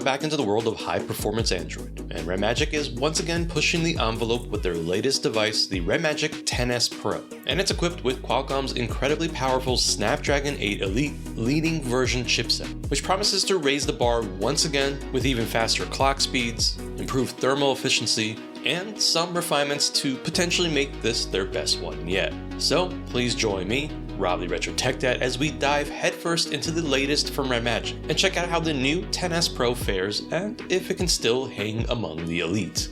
back into the world of high-performance Android, and REDMAGIC is once again pushing the envelope with their latest device, the REDMAGIC 10S Pro. And it's equipped with Qualcomm's incredibly powerful Snapdragon 8 Elite leading version chipset, which promises to raise the bar once again with even faster clock speeds, improved thermal efficiency, and some refinements to potentially make this their best one yet. So please join me, Rob the Retro Tech Dad, as we dive headfirst into the latest from REDMAGIC and check out how the new 10S Pro fares and if it can still hang among the elite.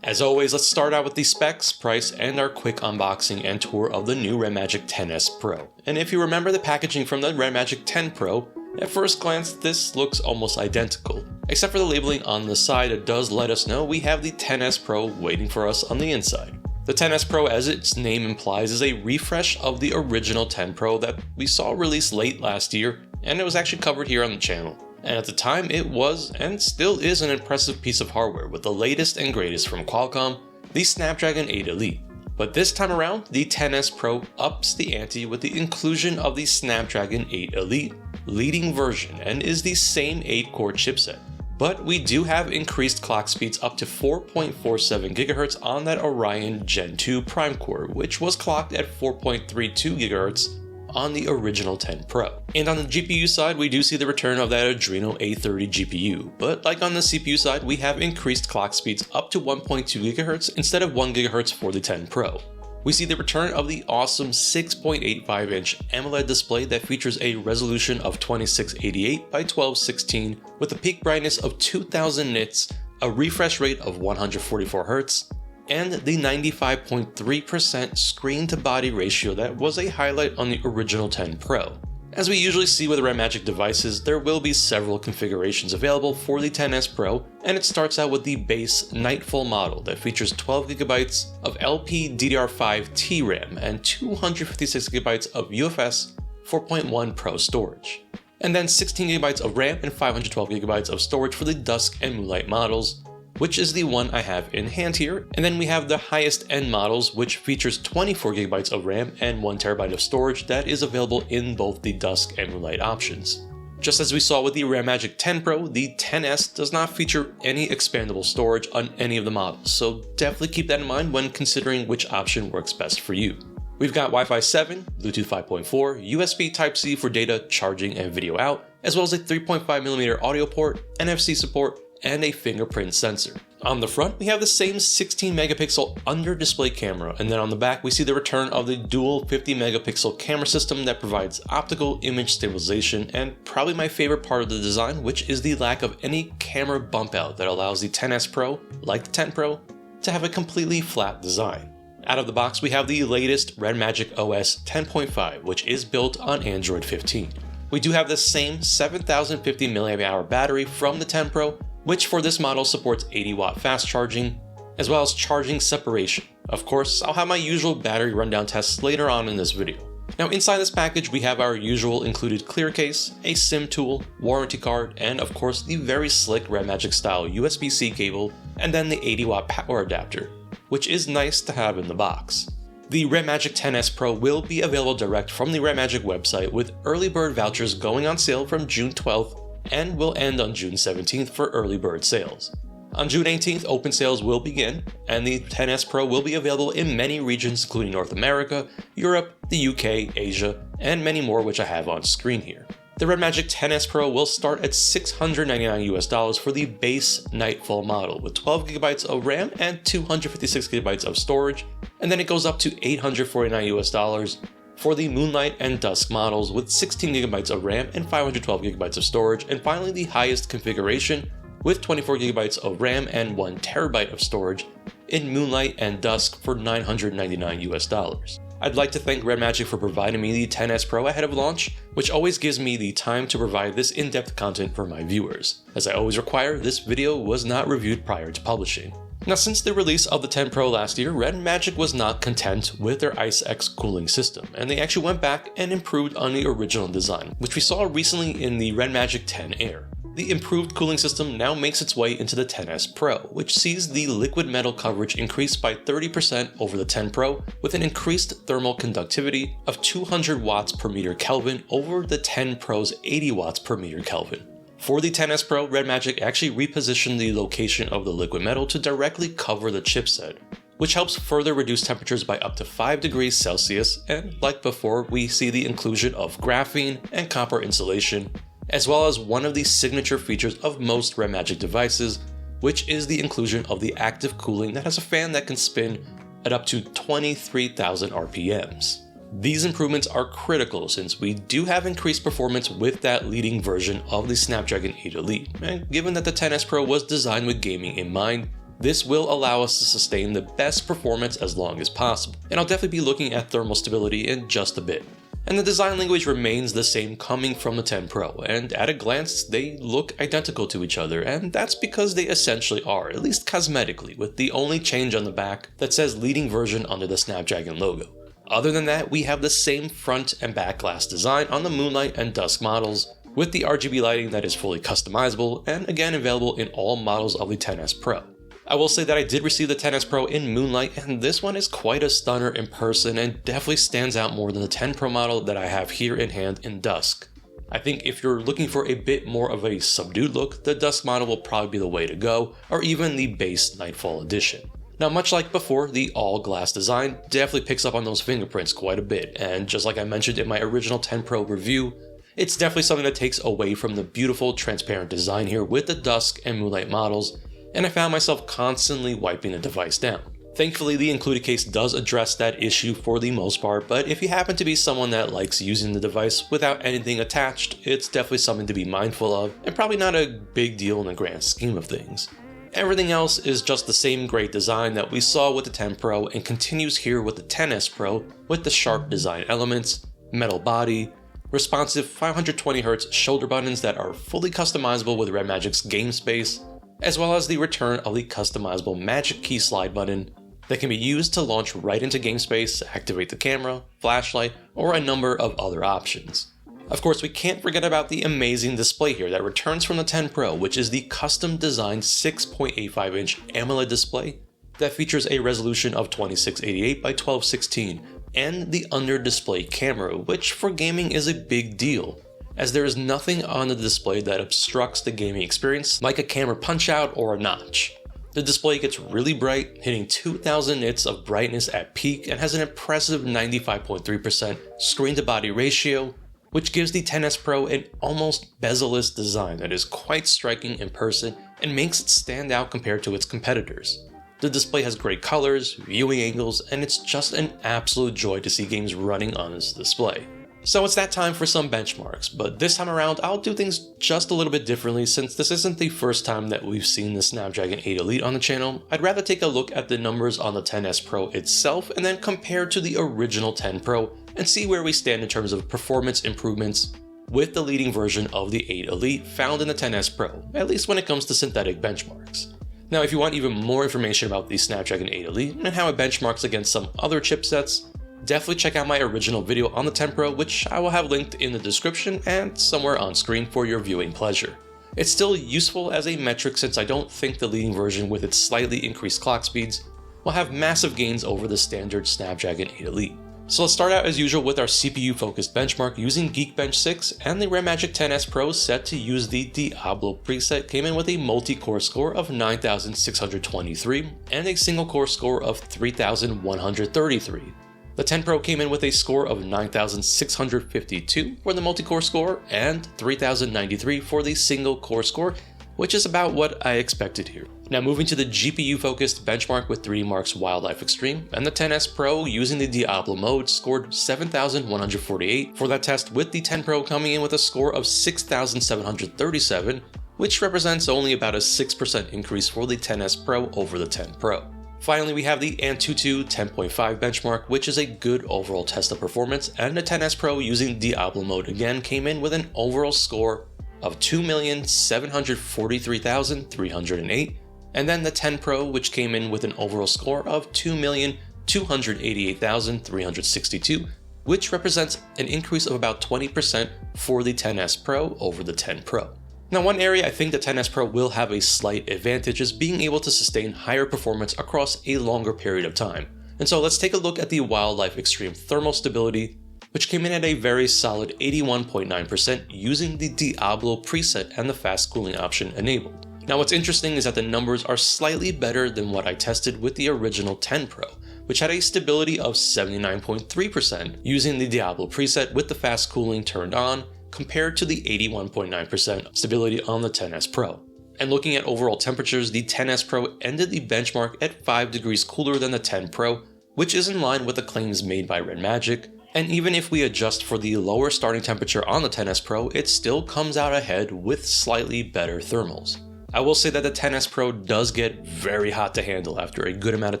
As always, let's start out with the specs, price, and our quick unboxing and tour of the new REDMAGIC 10S Pro. And if you remember the packaging from the REDMAGIC 10 Pro, at first glance this looks almost identical. Except for the labeling on the side, it does let us know we have the 10S Pro waiting for us on the inside. The 10S Pro, as its name implies, is a refresh of the original 10 Pro that we saw released late last year, and it was actually covered here on the channel. And at the time it was, and still is, an impressive piece of hardware with the latest and greatest from Qualcomm, the Snapdragon 8 Elite. But this time around, the 10S Pro ups the ante with the inclusion of the Snapdragon 8 Elite leading version and is the same 8-core chipset. But we do have increased clock speeds up to 4.47 GHz on that Orion Gen 2 Prime core, which was clocked at 4.32 GHz on the original 10 Pro. And on the GPU side, we do see the return of that Adreno A30 GPU, but like on the CPU side, we have increased clock speeds up to 1.2 GHz instead of 1 GHz for the 10 Pro. We see the return of the awesome 6.85-inch AMOLED display that features a resolution of 2688 by 1216 with a peak brightness of 2000 nits, a refresh rate of 144 Hz, and the 95.3% screen-to-body ratio that was a highlight on the original 10 Pro. As we usually see with REDMAGIC devices, there will be several configurations available for the 10S Pro, and it starts out with the base Nightfall model that features 12GB of LPDDR5 TRAM and 256GB of UFS 4.1 Pro storage, and then 16GB of RAM and 512GB of storage for the Dusk and Moonlight models, which is the one I have in hand here. And then we have the highest end models, which features 24GB of RAM and 1TB of storage that is available in both the Dusk and Moonlight options. Just as we saw with the REDMAGIC 10 Pro, the 10S does not feature any expandable storage on any of the models, so definitely keep that in mind when considering which option works best for you. We've got Wi-Fi 7, Bluetooth 5.4, USB Type-C for data, charging, and video out, as well as a 3.5mm audio port, NFC support, and a fingerprint sensor. On the front, we have the same 16MP under-display camera, and then on the back we see the return of the dual 50MP camera system that provides optical image stabilization, and probably my favorite part of the design, which is the lack of any camera bump out that allows the 10S Pro, like the 10 Pro, to have a completely flat design. Out of the box, we have the latest REDMAGIC OS 10.5, which is built on Android 15. We do have the same 7050 mAh battery from the 10 Pro, which for this model supports 80W fast charging, as well as charging separation. Of course, I'll have my usual battery rundown tests later on in this video. Now inside this package we have our usual included clear case, a SIM tool, warranty card, and of course the very slick REDMAGIC style USB-C cable, and then the 80W power adapter, which is nice to have in the box. The REDMAGIC 10S Pro will be available direct from the REDMAGIC website, with early bird vouchers going on sale from June 12th and will end on June 17th for early bird sales. On June 18th, open sales will begin, and the 10S Pro will be available in many regions including North America, Europe, the UK, Asia, and many more, which I have on screen here. The REDMAGIC 10S Pro will start at $699 for the base Nightfall model with 12GB of RAM and 256GB of storage, and then it goes up to $849 for the Moonlight and Dusk models with 16GB of RAM and 512GB of storage, and finally the highest configuration with 24GB of RAM and 1TB of storage in Moonlight and Dusk for $999. I'd like to thank REDMAGIC for providing me the 10S Pro ahead of launch, which always gives me the time to provide this in-depth content for my viewers. As I always require, this video was not reviewed prior to publishing. Now, since the release of the 10 Pro last year, REDMAGIC was not content with their ICE-X cooling system, and they actually went back and improved on the original design, which we saw recently in the REDMAGIC 10 Air. The improved cooling system now makes its way into the XS Pro, which sees the liquid metal coverage increase by 30% over the X Pro, with an increased thermal conductivity of 200 watts per meter Kelvin over the X Pro's 80 watts per meter Kelvin. For the XS Pro, REDMAGIC actually repositioned the location of the liquid metal to directly cover the chipset, which helps further reduce temperatures by up to 5 degrees Celsius, and like before, we see the inclusion of graphene and copper insulation, as well as one of the signature features of most REDMAGIC devices, which is the inclusion of the active cooling that has a fan that can spin at up to 23,000 RPMs. These improvements are critical since we do have increased performance with that leading version of the Snapdragon 8 Elite, and given that the XS Pro was designed with gaming in mind, this will allow us to sustain the best performance as long as possible, and I'll definitely be looking at thermal stability in just a bit. And the design language remains the same coming from the X Pro, and at a glance they look identical to each other, and that's because they essentially are, at least cosmetically, with the only change on the back that says leading version under the Snapdragon logo. Other than that, we have the same front and back glass design on the Moonlight and Dusk models, with the RGB lighting that is fully customizable and again available in all models of the XS Pro. I will say that I did receive the XS Pro in Moonlight, and this one is quite a stunner in person and definitely stands out more than the X Pro model that I have here in hand in Dusk. I think if you're looking for a bit more of a subdued look, the Dusk model will probably be the way to go, or even the base Nightfall edition. Now, much like before, the all-glass design definitely picks up on those fingerprints quite a bit, and just like I mentioned in my original X Pro review, it's definitely something that takes away from the beautiful transparent design here with the Dusk and Moonlight models, and I found myself constantly wiping the device down. Thankfully, the included case does address that issue for the most part, but if you happen to be someone that likes using the device without anything attached, it's definitely something to be mindful of, and probably not a big deal in the grand scheme of things. Everything else is just the same great design that we saw with the X Pro and continues here with the XS Pro with the sharp design elements, metal body, responsive 520Hz shoulder buttons that are fully customizable with REDMAGIC's game space, as well as the return of the customizable Magic Key slide button that can be used to launch right into GameSpace, activate the camera, flashlight, or a number of other options. Of course, we can't forget about the amazing display here that returns from the X Pro, which is the custom-designed 6.85-inch AMOLED display that features a resolution of 2688 by 1216, and the under-display camera, which for gaming is a big deal, as there is nothing on the display that obstructs the gaming experience like a camera punch-out or a notch. The display gets really bright, hitting 2000 nits of brightness at peak, and has an impressive 95.3% screen-to-body ratio, which gives the XS Pro an almost bezel-less design that is quite striking in person and makes it stand out compared to its competitors. The display has great colors, viewing angles, and it's just an absolute joy to see games running on this display. So it's that time for some benchmarks, but this time around I'll do things just a little bit differently since this isn't the first time that we've seen the Snapdragon 8 Elite on the channel. I'd rather take a look at the numbers on the XS Pro itself and then compare to the original X Pro and see where we stand in terms of performance improvements with the leading version of the 8 Elite found in the XS Pro, at least when it comes to synthetic benchmarks. Now, if you want even more information about the Snapdragon 8 Elite and how it benchmarks against some other chipsets, definitely check out my original video on the X Pro, which I will have linked in the description and somewhere on screen for your viewing pleasure. It's still useful as a metric since I don't think the leading version with its slightly increased clock speeds will have massive gains over the standard Snapdragon 8 Elite. So let's start out as usual with our CPU focused benchmark using Geekbench 6, and the REDMAGIC 10S Pro set to use the Diablo preset came in with a multi-core score of 9623 and a single core score of 3133. The X Pro came in with a score of 9652 for the multi-core score and 3093 for the single core score, which is about what I expected here. Now moving to the GPU-focused benchmark with 3DMark's Wildlife Extreme, and the XS Pro using the Diablo mode scored 7148 for that test, with the X Pro coming in with a score of 6737, which represents only about a 6% increase for the XS Pro over the X Pro. Finally, we have the Antutu 10.5 benchmark, which is a good overall test of performance, and the XS Pro using Diablo mode again came in with an overall score of 2,743,308, and then the X Pro, which came in with an overall score of 2,288,362, which represents an increase of about 20% for the XS Pro over the X Pro. Now, one area I think the XS Pro will have a slight advantage is being able to sustain higher performance across a longer period of time. And so let's take a look at the Wildlife Extreme thermal stability, which came in at a very solid 81.9% using the Diablo preset and the fast cooling option enabled. Now, what's interesting is that the numbers are slightly better than what I tested with the original 10 Pro, which had a stability of 79.3% using the Diablo preset with the fast cooling turned on, compared to the 81.9% stability on the XS Pro. And looking at overall temperatures, the XS Pro ended the benchmark at 5 degrees cooler than the 10 Pro, which is in line with the claims made by REDMAGIC. And even if we adjust for the lower starting temperature on the XS Pro, it still comes out ahead with slightly better thermals. I will say that the XS Pro does get very hot to handle after a good amount of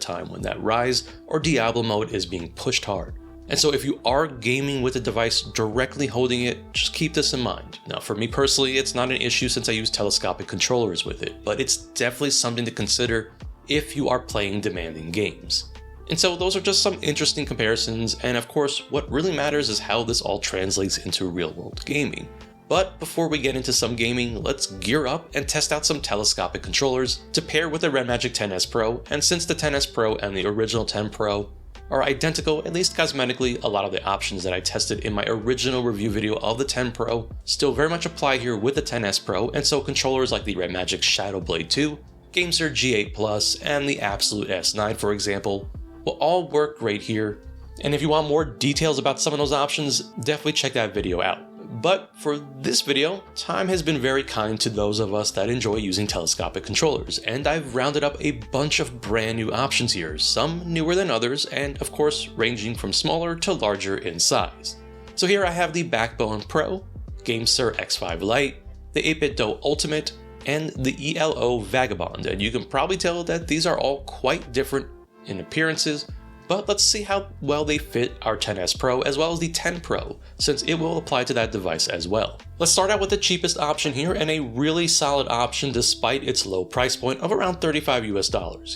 time when that Rise or Diablo mode is being pushed hard. And so if you are gaming with the device directly holding it, just keep this in mind. Now, for me personally, it's not an issue since I use telescopic controllers with it, but it's definitely something to consider if you are playing demanding games. And so those are just some interesting comparisons, and of course, what really matters is how this all translates into real-world gaming. But before we get into some gaming, let's gear up and test out some telescopic controllers to pair with the REDMAGIC 10S Pro, and since the 10S Pro and the original 10 Pro are identical, at least cosmetically, a lot of the options that I tested in my original review video of the 10 Pro still very much apply here with the 10S Pro, and so controllers like the REDMAGIC Shadow Blade 2, Gamesir G8 Plus, and the Absolute S9 for example, will all work great here. And if you want more details about some of those options, definitely check that video out. But for this video, time has been very kind to those of us that enjoy using telescopic controllers, and I've rounded up a bunch of brand new options here, some newer than others, and of course ranging from smaller to larger in size. So here I have the Backbone Pro, Gamesir X5 Lite, the 8-bit Do Ultimate, and the ELO Vagabond, and you can probably tell that these are all quite different in appearances, but let's see how well they fit our 10S Pro as well as the 10 Pro, since it will apply to that device as well. Let's start out with the cheapest option here, and a really solid option despite its low price point of around $35 US.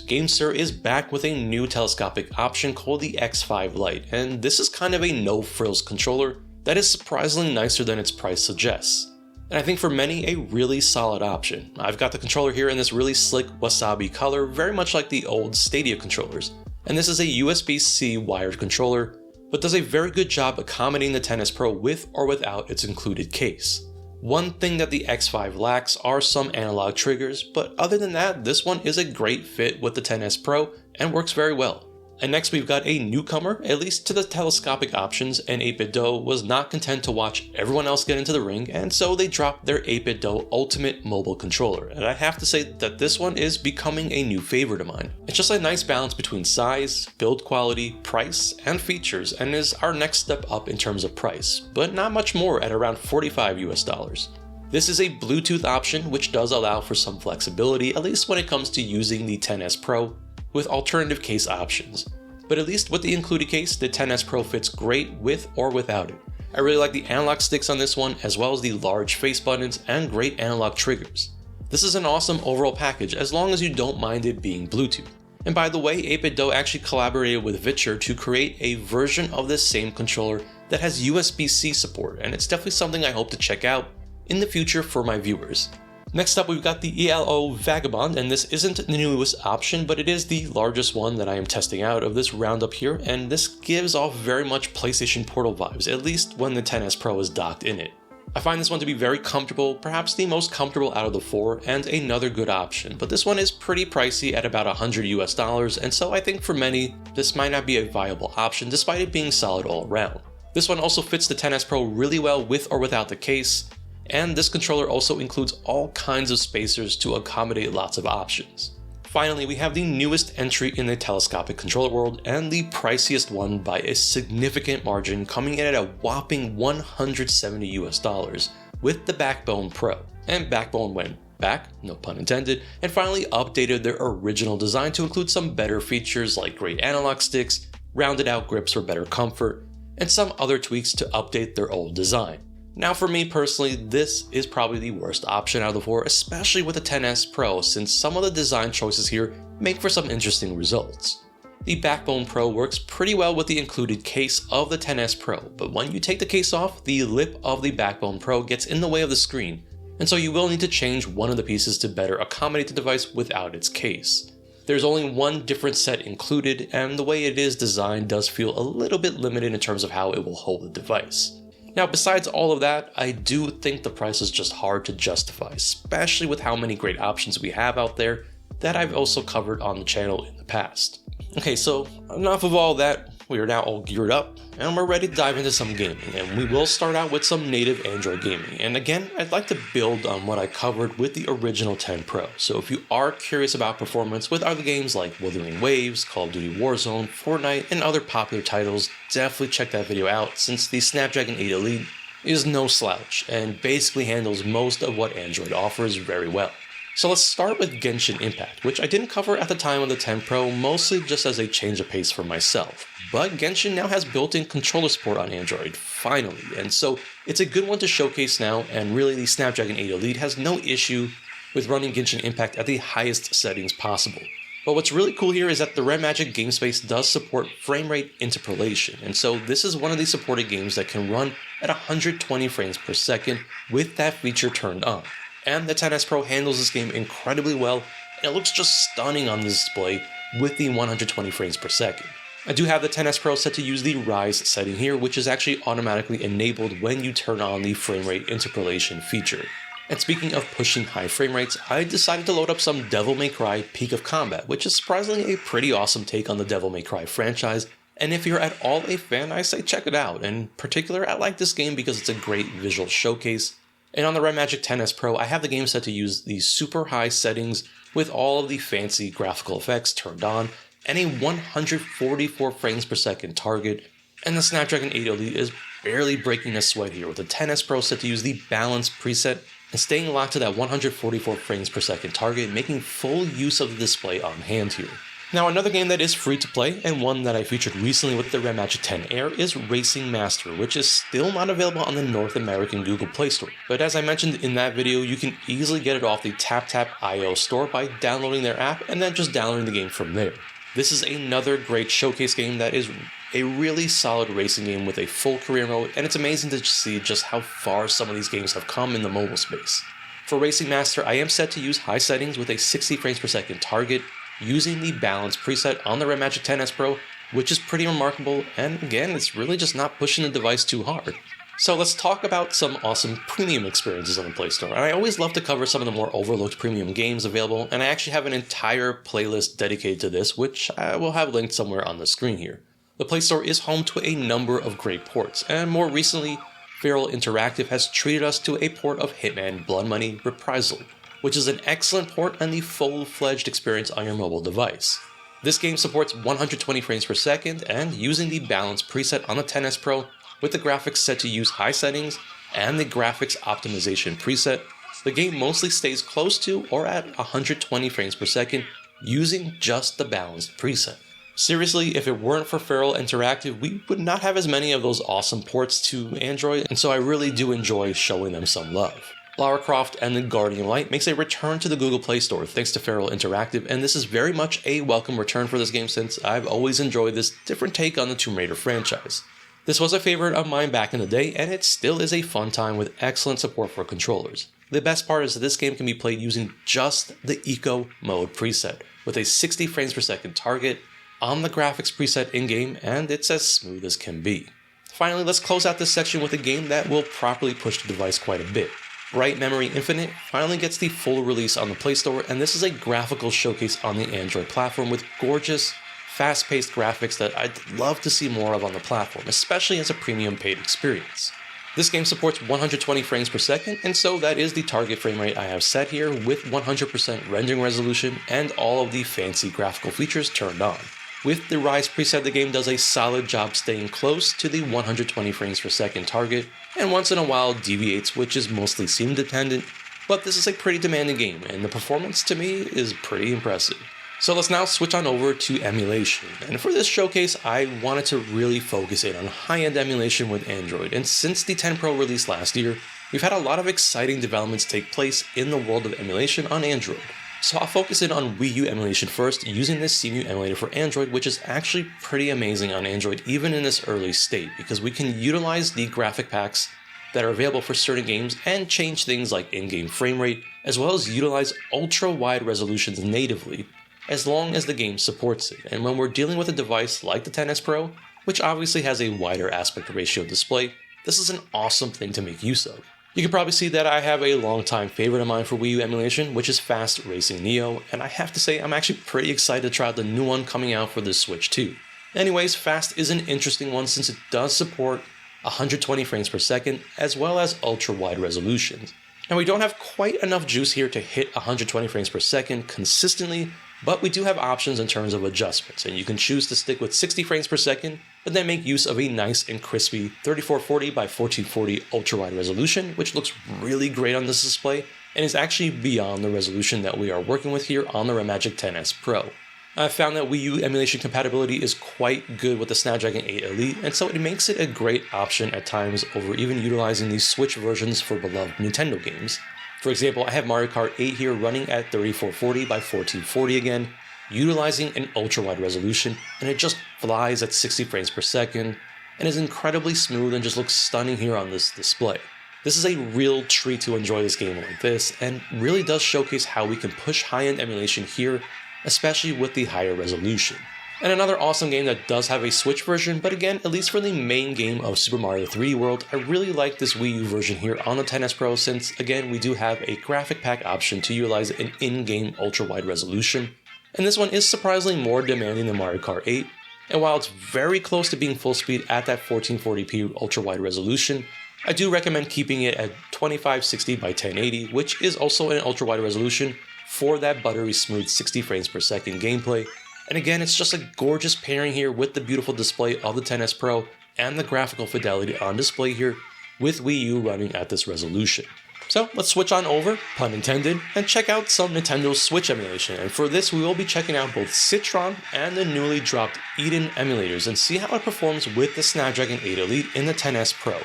Gamesir is back with a new telescopic option called the X5 Lite, and this is kind of a no-frills controller that is surprisingly nicer than its price suggests. And I think for many, a really solid option. I've got the controller here in this really slick wasabi color, very much like the old Stadia controllers. And this is a USB-C wired controller, but does a very good job accommodating the 10S Pro with or without its included case. One thing that the X5 lacks are some analog triggers, but other than that, this one is a great fit with the 10S Pro and works very well. And next we've got a newcomer, at least to the telescopic options, and 8-bit Do was not content to watch everyone else get into the ring, and so they dropped their 8-bit Do Ultimate mobile controller, and I have to say that this one is becoming a new favorite of mine. It's just a nice balance between size, build quality, price, and features, and is our next step up in terms of price, but not much more at around $45 US. This is a Bluetooth option which does allow for some flexibility, at least when it comes to using the 10S Pro, with alternative case options. But at least with the included case, the 10S Pro fits great with or without it. I really like the analog sticks on this one, as well as the large face buttons and great analog triggers. This is an awesome overall package as long as you don't mind it being Bluetooth. And by the way, 8-bit Do actually collaborated with Vitcher to create a version of this same controller that has USB-C support, and it's definitely something I hope to check out in the future for my viewers. Next up, we've got the ELO Vagabond, and this isn't the newest option, but it is the largest one that I am testing out of this roundup here, and this gives off very much PlayStation Portal vibes, at least when the 10S Pro is docked in it. I find this one to be very comfortable, perhaps the most comfortable out of the four, and another good option, but this one is pretty pricey at about $100 US, and so I think for many, this might not be a viable option despite it being solid all around. This one also fits the 10S Pro really well with or without the case, and this controller also includes all kinds of spacers to accommodate lots of options. Finally, we have the newest entry in the telescopic controller world, and the priciest one by a significant margin, coming in at a whopping $170 US, with the Backbone Pro. And Backbone went back, no pun intended, and finally updated their original design to include some better features like great analog sticks, rounded out grips for better comfort, and some other tweaks to update their old design. Now for me personally, this is probably the worst option out of the four, especially with the 10S Pro, since some of the design choices here make for some interesting results. The Backbone Pro works pretty well with the included case of the 10S Pro, but when you take the case off, the lip of the Backbone Pro gets in the way of the screen, and so you will need to change one of the pieces to better accommodate the device without its case. There's only one different set included, and the way it is designed does feel a little bit limited in terms of how it will hold the device. Now, besides all of that, I do think the price is just hard to justify, especially with how many great options we have out there that I've also covered on the channel in the past. Okay, so enough of all that. We are now all geared up and we're ready to dive into some gaming, and we will start out with some native Android gaming. And again, I'd like to build on what I covered with the original 10 Pro. So if you are curious about performance with other games like Wuthering Waves, Call of Duty Warzone, Fortnite, and other popular titles, definitely check that video out, since the Snapdragon 8 Elite is no slouch and basically handles most of what Android offers very well. So let's start with Genshin Impact, which I didn't cover at the time of the 10 Pro, mostly just as a change of pace for myself. But Genshin now has built-in controller support on Android, finally, and so it's a good one to showcase now, and really the Snapdragon 8 Elite has no issue with running Genshin Impact at the highest settings possible. But what's really cool here is that the REDMAGIC game space does support frame rate interpolation, and so this is one of the supported games that can run at 120 frames per second with that feature turned on. And the 10S Pro handles this game incredibly well, and it looks just stunning on the display with the 120 frames per second. I do have the 10S Pro set to use the Rise setting here, which is actually automatically enabled when you turn on the frame rate interpolation feature. And speaking of pushing high frame rates, I decided to load up some Devil May Cry Peak of Combat, which is surprisingly a pretty awesome take on the Devil May Cry franchise. And if you're at all a fan, I say check it out. In particular, I like this game because it's a great visual showcase. And on the REDMAGIC 10S Pro, I have the game set to use the super high settings with all of the fancy graphical effects turned on, and a 144 frames per second target. And the Snapdragon 8 Elite is barely breaking a sweat here, with the 10S Pro set to use the balance preset and staying locked to that 144 frames per second target, making full use of the display on hand here. Now, another game that is free to play, and one that I featured recently with the REDMAGIC 10 Air, is Racing Master, which is still not available on the North American Google Play Store. But as I mentioned in that video, you can easily get it off the TapTap.io store by downloading their app and then just downloading the game from there. This is another great showcase game that is a really solid racing game with a full career mode, and it's amazing to see just how far some of these games have come in the mobile space. For Racing Master, I am set to use high settings with a 60 frames per second target, using the balance preset on the REDMAGIC 10S Pro, which is pretty remarkable, and again, it's really just not pushing the device too hard. So let's talk about some awesome premium experiences on the Play Store. And I always love to cover some of the more overlooked premium games available, and I actually have an entire playlist dedicated to this, which I will have linked somewhere on the screen here. The Play Store is home to a number of great ports, and more recently, Feral Interactive has treated us to a port of Hitman Blood Money Reprisal, which is an excellent port and the full-fledged experience on your mobile device. This game supports 120 frames per second, and using the balance preset on the 10S Pro, with the graphics set to use high settings and the graphics optimization preset, the game mostly stays close to or at 120 frames per second using just the balanced preset. Seriously, if it weren't for Feral Interactive, we would not have as many of those awesome ports to Android, and so I really do enjoy showing them some love. Lara Croft and the Guardian Light makes a return to the Google Play Store thanks to Feral Interactive, and this is very much a welcome return for this game since I've always enjoyed this different take on the Tomb Raider franchise. This was a favorite of mine back in the day, and it still is a fun time with excellent support for controllers. The best part is that this game can be played using just the Eco Mode preset, with a 60 frames per second target on the graphics preset in-game, and it's as smooth as can be. Finally, let's close out this section with a game that will properly push the device quite a bit. Bright Memory Infinite finally gets the full release on the Play Store, and this is a graphical showcase on the Android platform with gorgeous, fast-paced graphics that I'd love to see more of on the platform, especially as a premium paid experience. This game supports 120 frames per second, and so that is the target frame rate I have set here with 100% rendering resolution and all of the fancy graphical features turned on. With the Rise preset, the game does a solid job staying close to the 120 frames per second target, and once in a while deviates, which is mostly scene dependent, but this is a pretty demanding game, and the performance to me is pretty impressive. So let's now switch on over to emulation, and for this showcase I wanted to really focus in on high-end emulation with Android, and since the 10 Pro release last year, we've had a lot of exciting developments take place in the world of emulation on Android. So I'll focus in on Wii U emulation first, using this CMU emulator for Android, which is actually pretty amazing on Android even in this early state, because we can utilize the graphic packs that are available for certain games and change things like in-game frame rate, as well as utilize ultra-wide resolutions natively, as long as the game supports it. And when we're dealing with a device like the XS Pro, which obviously has a wider aspect ratio display, this is an awesome thing to make use of. You can probably see that I have a long-time favorite of mine for Wii U emulation, which is Fast Racing Neo, and I have to say I'm actually pretty excited to try out the new one coming out for the Switch too. Anyways, Fast is an interesting one since it does support 120 frames per second as well as ultra-wide resolutions. Now we don't have quite enough juice here to hit 120 frames per second consistently, but we do have options in terms of adjustments, and you can choose to stick with 60 frames per second, but then make use of a nice and crispy 3440 by 1440 ultra-wide resolution, which looks really great on this display, and is actually beyond the resolution that we are working with here on the REDMAGIC 10S Pro. I've found that Wii U emulation compatibility is quite good with the Snapdragon 8 Elite, and so it makes it a great option at times over even utilizing these Switch versions for beloved Nintendo games. For example, I have Mario Kart 8 here running at 3440 by 1440 again, utilizing an ultra-wide resolution, and it just flies at 60 frames per second, and is incredibly smooth and just looks stunning here on this display. This is a real treat to enjoy this game like this, and really does showcase how we can push high-end emulation here, especially with the higher resolution. And another awesome game that does have a Switch version, but again, at least for the main game of Super Mario 3D World, I really like this Wii U version here on the XS Pro since, again, we do have a graphic pack option to utilize an in-game ultra-wide resolution. And this one is surprisingly more demanding than Mario Kart 8, and while it's very close to being full speed at that 1440p ultra-wide resolution, I do recommend keeping it at 2560 by 1080, which is also an ultra-wide resolution for that buttery smooth 60 frames per second gameplay. And again, it's just a gorgeous pairing here with the beautiful display of the XS Pro and the graphical fidelity on display here with Wii U running at this resolution. So let's switch on over, pun intended, and check out some Nintendo Switch emulation. And for this, we will be checking out both Citron and the newly dropped Eden emulators and see how it performs with the Snapdragon 8 Elite in the XS Pro.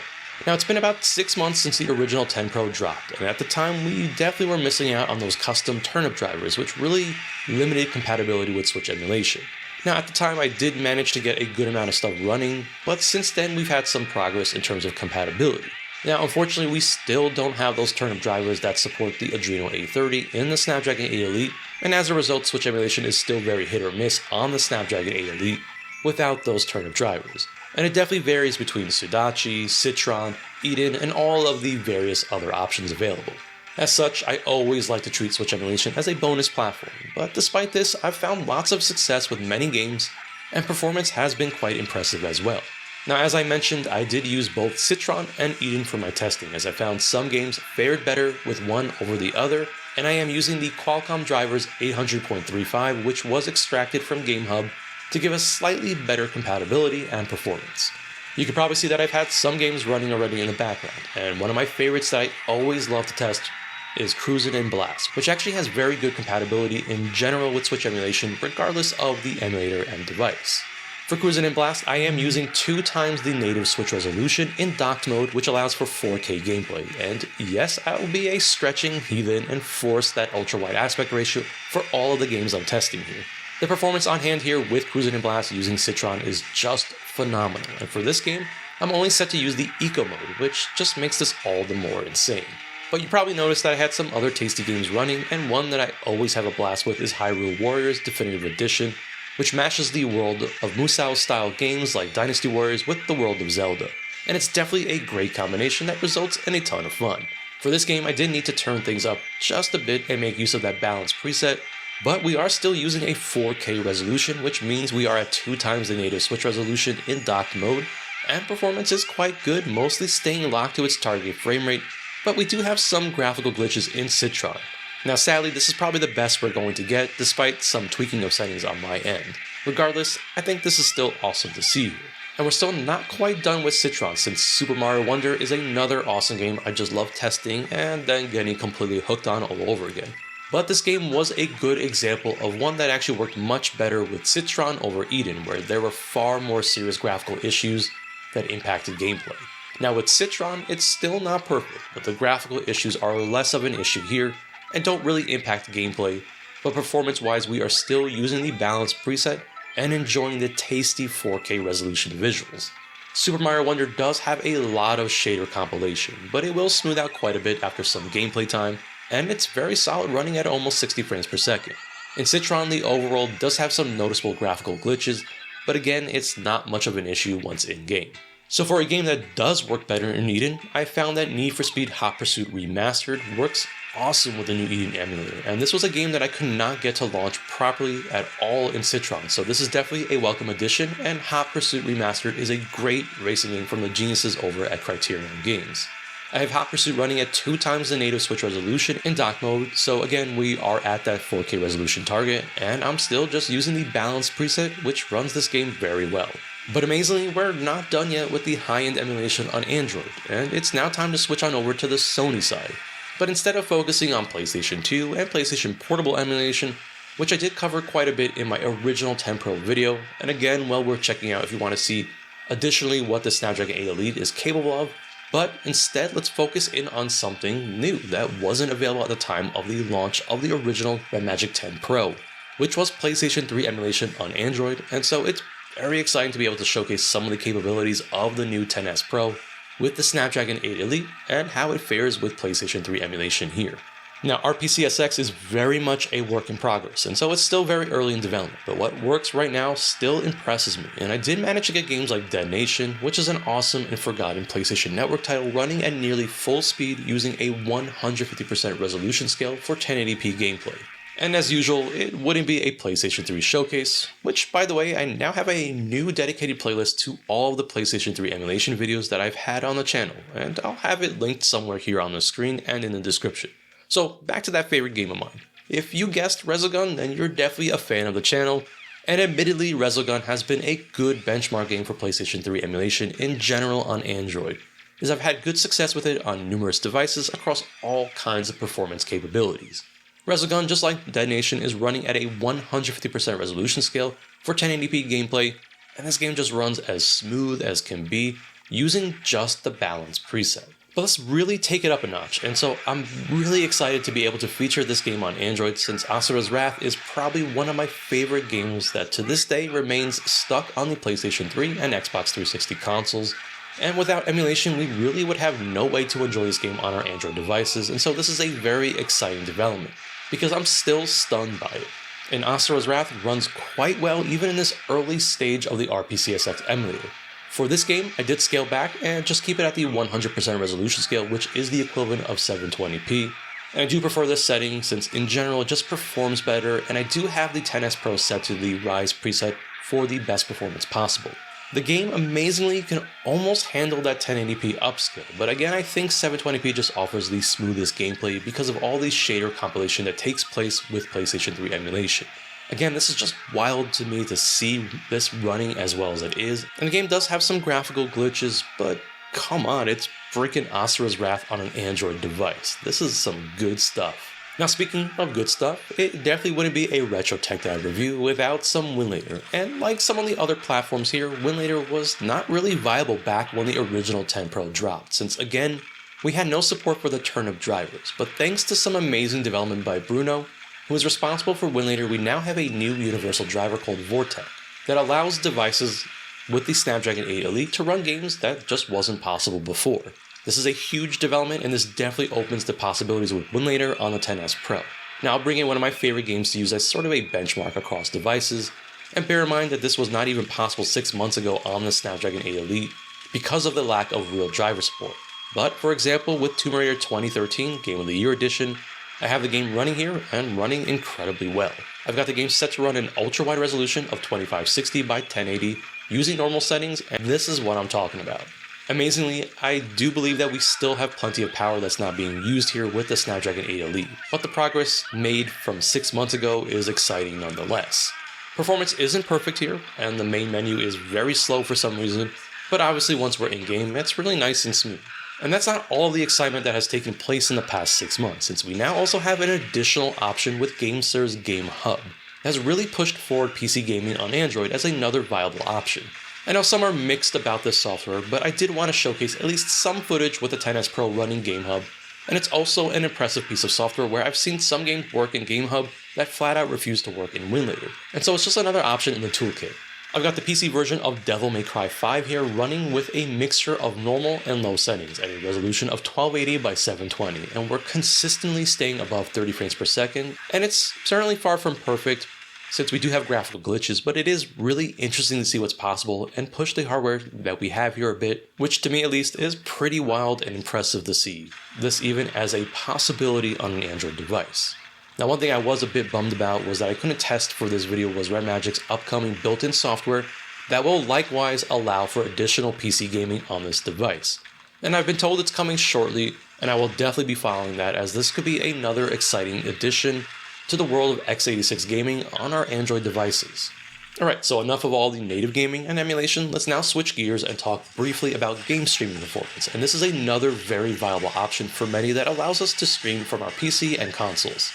Now, it's been about 6 months since the original 10 Pro dropped, and at the time we definitely were missing out on those custom turnip drivers, which really limited compatibility with Switch emulation. Now, at the time I did manage to get a good amount of stuff running, but since then we've had some progress in terms of compatibility. Now, unfortunately, we still don't have those turnip drivers that support the Adreno 830 in the Snapdragon 8 Elite, and as a result, Switch emulation is still very hit or miss on the Snapdragon 8 Elite without those turnip drivers. And it definitely varies between Sudachi, Citron, Eden, and all of the various other options available. As such, I always like to treat Switch emulation as a bonus platform, but despite this, I've found lots of success with many games, and performance has been quite impressive as well. Now, as I mentioned, I did use both Citron and Eden for my testing, as I found some games fared better with one over the other, and I am using the Qualcomm drivers 800.35, which was extracted from Gamehub, to give us slightly better compatibility and performance. You can probably see that I've had some games running already in the background, and one of my favorites that I always love to test is Cruisin' and Blast, which actually has very good compatibility in general with Switch emulation regardless of the emulator and device. For Cruisin' and Blast, I am using 2 times the native Switch resolution in docked mode, which allows for 4K gameplay, and yes, I will be a stretching heathen and force that ultra-wide aspect ratio for all of the games I'm testing here. The performance on hand here with Cruisin' and Blast using Citron is just phenomenal, and for this game, I'm only set to use the Eco mode, which just makes this all the more insane. But you probably noticed that I had some other tasty games running, and one that I always have a blast with is Hyrule Warriors Definitive Edition, which mashes the world of Musou-style games like Dynasty Warriors with the world of Zelda, and it's definitely a great combination that results in a ton of fun. For this game, I did need to turn things up just a bit and make use of that balance preset, but we are still using a 4K resolution, which means we are at 2 times the native Switch resolution in docked mode, and performance is quite good, mostly staying locked to its target frame rate, but we do have some graphical glitches in Citron. Now sadly, this is probably the best we're going to get, despite some tweaking of settings on my end. Regardless, I think this is still awesome to see here. And we're still not quite done with Citron, since Super Mario Wonder is another awesome game I just love testing and then getting completely hooked on all over again. But this game was a good example of one that actually worked much better with Citron over Eden, where there were far more serious graphical issues that impacted gameplay. Now with Citron, it's still not perfect, but the graphical issues are less of an issue here and don't really impact gameplay, but performance-wise we are still using the balance preset and enjoying the tasty 4K resolution visuals. Super Mario Wonder does have a lot of shader compilation, but it will smooth out quite a bit after some gameplay time, and it's very solid running at almost 60 frames per second. In Citron, the overworld does have some noticeable graphical glitches, but again, it's not much of an issue once in-game. So for a game that does work better in Eden, I found that Need for Speed Hot Pursuit Remastered works awesome with the new Eden emulator, and this was a game that I could not get to launch properly at all in Citron, so this is definitely a welcome addition, and Hot Pursuit Remastered is a great racing game from the geniuses over at Criterion Games. I have Hot Pursuit running at 2 times the native Switch resolution in dock mode, so again we are at that 4K resolution target, and I'm still just using the balanced preset, which runs this game very well. But amazingly, we're not done yet with the high-end emulation on Android, and it's now time to switch on over to the Sony side. But instead of focusing on PlayStation 2 and PlayStation Portable emulation, which I did cover quite a bit in my original 10 Pro video, and again well worth checking out if you want to see additionally what the Snapdragon 8 Elite is capable of, but instead let's focus in on something new that wasn't available at the time of the launch of the original REDMAGIC 10 Pro, which was PlayStation 3 emulation on Android, and so it's very exciting to be able to showcase some of the capabilities of the new 10S Pro with the Snapdragon 8 Elite and how it fares with PlayStation 3 emulation here. Now, RPCSX is very much a work in progress, and so it's still very early in development, but what works right now still impresses me, and I did manage to get games like Dead Nation, which is an awesome and forgotten PlayStation Network title running at nearly full speed using a 150% resolution scale for 1080p gameplay. And as usual, it wouldn't be a PlayStation 3 showcase, which by the way, I now have a new dedicated playlist to all of the PlayStation 3 emulation videos that I've had on the channel, and I'll have it linked somewhere here on the screen and in the description. So back to that favorite game of mine. If you guessed Resogun, then you're definitely a fan of the channel, and admittedly Resogun has been a good benchmark game for PlayStation 3 emulation in general on Android, as I've had good success with it on numerous devices across all kinds of performance capabilities. Resogun, just like Dead Nation, is running at a 150% resolution scale for 1080p gameplay, and this game just runs as smooth as can be using just the balance preset. But let's really take it up a notch, and so I'm really excited to be able to feature this game on Android since Asura's Wrath is probably one of my favorite games that to this day remains stuck on the PlayStation 3 and Xbox 360 consoles, and without emulation we really would have no way to enjoy this game on our Android devices, and so this is a very exciting development, because I'm still stunned by it. And Asura's Wrath runs quite well even in this early stage of the RPCSX emulator. For this game, I did scale back and just keep it at the 100% resolution scale, which is the equivalent of 720p. And I do prefer this setting since in general it just performs better, and I do have the 10S Pro set to the Rise preset for the best performance possible. The game amazingly can almost handle that 1080p upscale, but again I think 720p just offers the smoothest gameplay because of all the shader compilation that takes place with PlayStation 3 emulation. Again, this is just wild to me to see this running as well as it is, and the game does have some graphical glitches, but come on, it's freaking Asura's Wrath on an Android device. This is some good stuff. Now speaking of good stuff, it definitely wouldn't be a Retro Tech Dive review without some Winlator, and like some of the other platforms here, Winlator was not really viable back when the original 10 Pro dropped, since again, we had no support for the turnip drivers, but thanks to some amazing development by Bruno, who is responsible for Winlator, we now have a new universal driver called Vortec that allows devices with the Snapdragon 8 Elite to run games that just wasn't possible before. This is a huge development, and this definitely opens the possibilities with Winlator on the 10S Pro. Now I'll bring in one of my favorite games to use as sort of a benchmark across devices, and bear in mind that this was not even possible 6 months ago on the Snapdragon 8 Elite because of the lack of real driver support. But for example, with Tomb Raider 2013 Game of the Year Edition, I have the game running here and running incredibly well. I've got the game set to run in ultra wide resolution of 2560 by 1080 using normal settings, and this is what I'm talking about. Amazingly, I do believe that we still have plenty of power that's not being used here with the Snapdragon 8 Elite, but the progress made from 6 months ago is exciting nonetheless. Performance isn't perfect here, and the main menu is very slow for some reason, but obviously once we're in-game, it's really nice and smooth. And that's not all the excitement that has taken place in the past 6 months, since we now also have an additional option with Gamesir's Gamehub that has really pushed forward PC gaming on Android as another viable option. I know some are mixed about this software, but I did want to showcase at least some footage with the 10S Pro running Gamehub, and it's also an impressive piece of software where I've seen some games work in Gamehub that flat out refuse to work in Winlator, and so it's just another option in the toolkit. I've got the PC version of Devil May Cry 5 here running with a mixture of normal and low settings at a resolution of 1280 by 720, and we're consistently staying above 30 frames per second, and it's certainly far from perfect since we do have graphical glitches, but it is really interesting to see what's possible and push the hardware that we have here a bit, which to me at least is pretty wild and impressive to see, this even as a possibility on an Android device. Now, one thing I was a bit bummed about was that I couldn't test for this video was REDMAGIC's upcoming built-in software that will likewise allow for additional PC gaming on this device. And I've been told it's coming shortly, and I will definitely be following that, as this could be another exciting addition to the world of x86 gaming on our Android devices. Alright, so enough of all the native gaming and emulation, let's now switch gears and talk briefly about game streaming performance, and this is another very viable option for many that allows us to stream from our PC and consoles.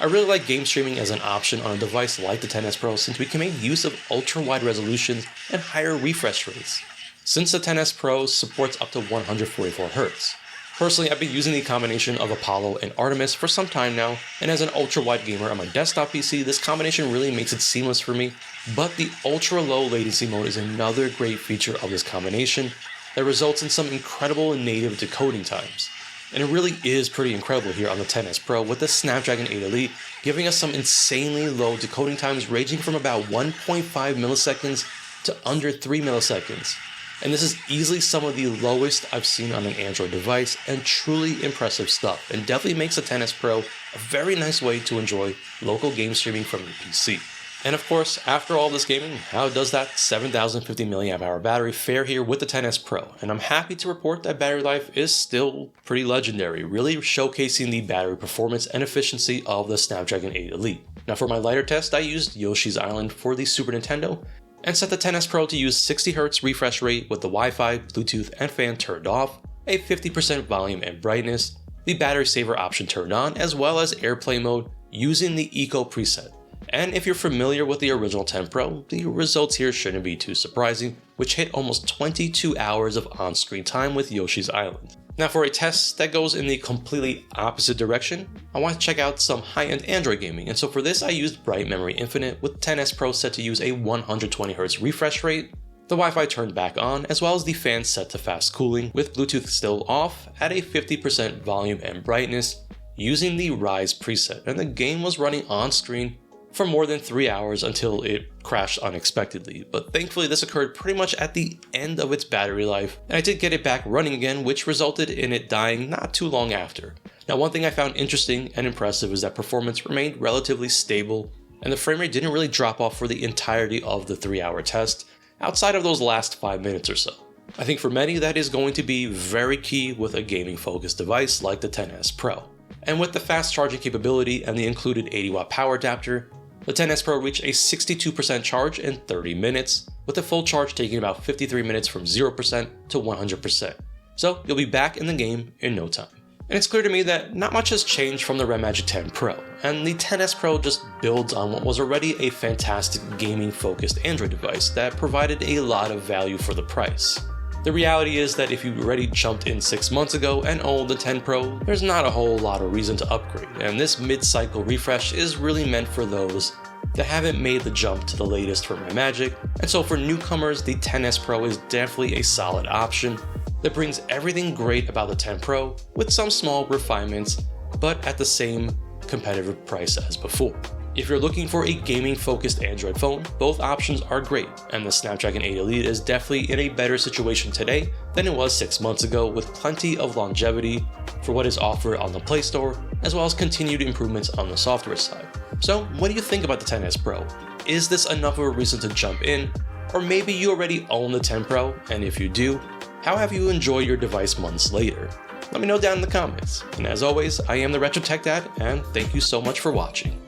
I really like game streaming as an option on a device like the XS Pro since we can make use of ultra-wide resolutions and higher refresh rates, since the XS Pro supports up to 144Hz. Personally, I've been using the combination of Apollo and Artemis for some time now, and as an ultra-wide gamer on my desktop PC, this combination really makes it seamless for me, but the ultra-low latency mode is another great feature of this combination that results in some incredible native decoding times. And it really is pretty incredible here on the XS Pro with the Snapdragon 8 Elite giving us some insanely low decoding times ranging from about 1.5 milliseconds to under 3 milliseconds. And this is easily some of the lowest I've seen on an Android device, and truly impressive stuff, and definitely makes the XS Pro a very nice way to enjoy local game streaming from your PC. And of course, after all this gaming, how does that 7050 mAh battery fare here with the XS Pro? And I'm happy to report that battery life is still pretty legendary, really showcasing the battery performance and efficiency of the Snapdragon 8 Elite. Now for my lighter test, I used Yoshi's Island for the Super Nintendo, and set the XS Pro to use 60Hz refresh rate with the Wi-Fi, Bluetooth, and fan turned off, a 50% volume and brightness, the battery saver option turned on, as well as AirPlay mode using the Eco preset. And if you're familiar with the original XS Pro, the results here shouldn't be too surprising, which hit almost 22 hours of on-screen time with Yoshi's Island. Now for a test that goes in the completely opposite direction, I want to check out some high-end Android gaming, and so for this I used Bright Memory Infinite with XS Pro set to use a 120Hz refresh rate, the Wi-Fi turned back on, as well as the fan set to fast cooling with Bluetooth still off at a 50% volume and brightness using the Rise preset, and the game was running on screen for more than 3 hours until it crashed unexpectedly, but thankfully this occurred pretty much at the end of its battery life, and I did get it back running again, which resulted in it dying not too long after. Now one thing I found interesting and impressive is that performance remained relatively stable, and the frame rate didn't really drop off for the entirety of the 3-hour test, outside of those last 5 minutes or so. I think for many that is going to be very key with a gaming focused device like the XS Pro. And with the fast charging capability and the included 80-watt power adapter, the XS Pro reached a 62% charge in 30 minutes, with a full charge taking about 53 minutes from 0% to 100%. So you'll be back in the game in no time. And it's clear to me that not much has changed from the REDMAGIC 10 Pro, and the XS Pro just builds on what was already a fantastic gaming-focused Android device that provided a lot of value for the price. The reality is that if you already jumped in 6 months ago and owned the 10 Pro, there's not a whole lot of reason to upgrade, and this mid-cycle refresh is really meant for those that haven't made the jump to the latest from REDMAGIC, and so for newcomers, the XS Pro is definitely a solid option that brings everything great about the 10 Pro with some small refinements, but at the same competitive price as before. If you're looking for a gaming-focused Android phone, both options are great, and the Snapdragon 8 Elite is definitely in a better situation today than it was 6 months ago, with plenty of longevity for what is offered on the Play Store, as well as continued improvements on the software side. So what do you think about the XS Pro? Is this enough of a reason to jump in? Or maybe you already own the 10 Pro, and if you do, how have you enjoyed your device months later? Let me know down in the comments. And as always, I am the Retro Tech Dad, and thank you so much for watching.